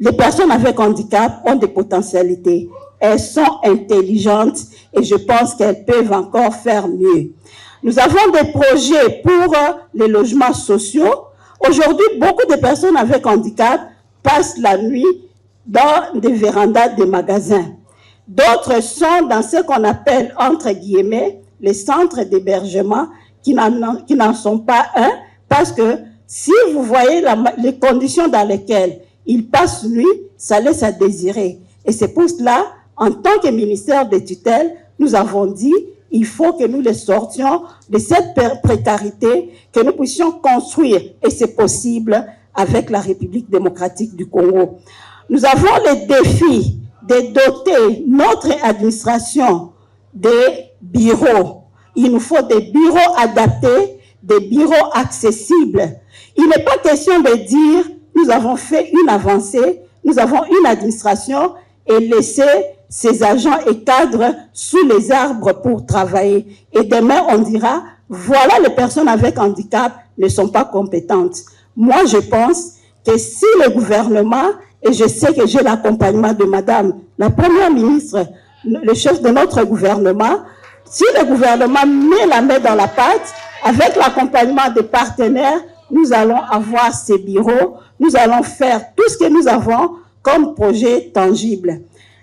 les personnes avec handicap ont des potentialités. Elles sont intelligentes et je pense qu'elles peuvent encore faire mieux. Nous avons des projets pour les logements sociaux. Aujourd'hui, beaucoup de personnes avec handicap passent la nuit dans des vérandas des magasins. D'autres sont dans ce qu'on appelle, entre guillemets, les centres d'hébergement qui n'en sont pas un, parce que si vous voyez les conditions dans lesquelles ils passent nuit, ça laisse à désirer. Et c'est pour cela, en tant que ministère des tutelles, nous avons dit il faut que nous les sortions de cette précarité, que nous puissions construire, et c'est possible avec la République démocratique du Congo. Nous avons le défi de doter notre administration des bureaux. Il nous faut des bureaux adaptés, des bureaux accessibles. Il n'est pas question de dire nous avons fait une avancée, nous avons une administration et laisser ces agents et cadres sous les arbres pour travailler. Et demain, on dira, voilà, les personnes avec handicap ne sont pas compétentes. Moi, je pense que si le gouvernement, et je sais que j'ai l'accompagnement de Madame la Première ministre, le chef de notre gouvernement, si le gouvernement met la main dans la pâte, avec l'accompagnement des partenaires, nous allons avoir ces bureaux, nous allons faire tout ce que nous avons comme projet tangible.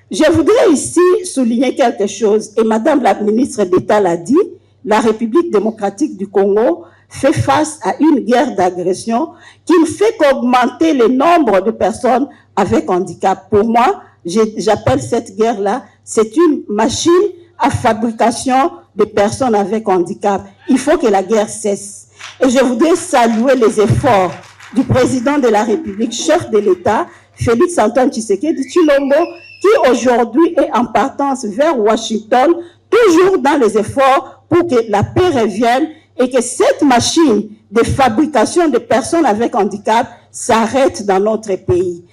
Je voudrais ici souligner quelque chose, et Madame la ministre d'État l'a dit, la République démocratique du Congo fait face à une guerre d'agression qui ne fait qu'augmenter le nombre de personnes avec handicap. Pour moi, j'appelle cette guerre-là, c'est une machine à fabrication de personnes avec handicap. Il faut que la guerre cesse. Et je voudrais saluer les efforts du président de la République, chef de l'État, Félix Antoine Tshisekedi Tshilombo, qui aujourd'hui est en partance vers Washington, toujours dans les efforts pour que la paix revienne et que cette machine de fabrication de personnes avec handicap s'arrête dans notre pays.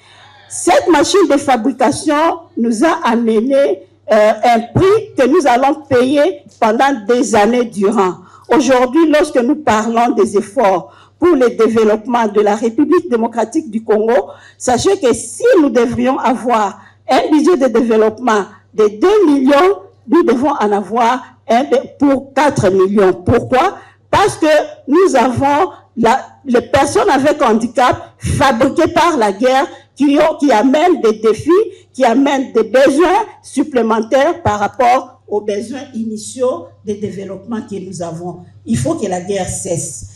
Cette machine de fabrication nous a amené un prix que nous allons payer pendant des années durant. Aujourd'hui, lorsque nous parlons des efforts pour le développement de la République démocratique du Congo, sachez que si nous devrions avoir un budget de développement de 2 millions, nous devons en avoir un pour 4 millions. Pourquoi? Parce que nous avons les personnes avec handicap fabriquées par la guerre qui amènent des défis, qui amènent des besoins supplémentaires par rapport aux besoins initiaux de développement que nous avons. Il faut que la guerre cesse.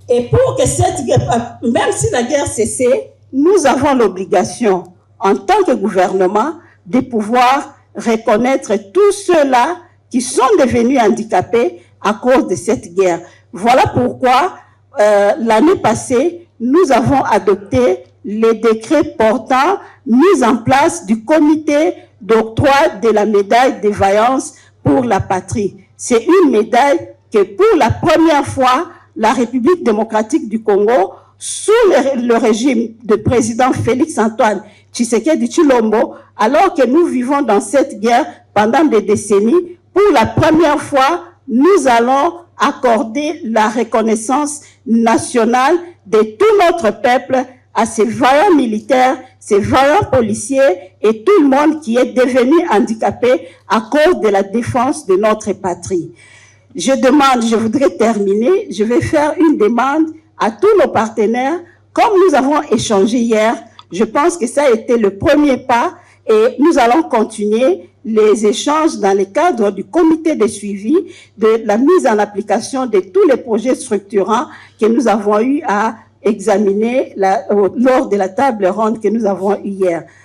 Et pour que cette guerre, même si la guerre cessait, nous avons l'obligation, en tant que gouvernement, de pouvoir reconnaître tous ceux-là qui sont devenus handicapés à cause de cette guerre. Voilà pourquoi, l'année passée, nous avons adopté les décrets portant mise en place du comité d'octroi de la médaille de vaillance pour la patrie. C'est une médaille que pour la première fois, la République démocratique du Congo, sous le régime de président Félix Antoine Tshisekedi Tshilombo, alors que nous vivons dans cette guerre pendant des décennies, pour la première fois, nous allons accorder la reconnaissance nationale de tout notre peuple à ces vaillants militaires, ces vaillants policiers et tout le monde qui est devenu handicapé à cause de la défense de notre patrie. Je voudrais terminer, je vais faire une demande à tous nos partenaires. Comme nous avons échangé hier, je pense que ça a été le premier pas et nous allons continuer les échanges dans le cadre du comité de suivi de la mise en application de tous les projets structurants que nous avons eu à examiner lors de la table ronde que nous avons eue hier.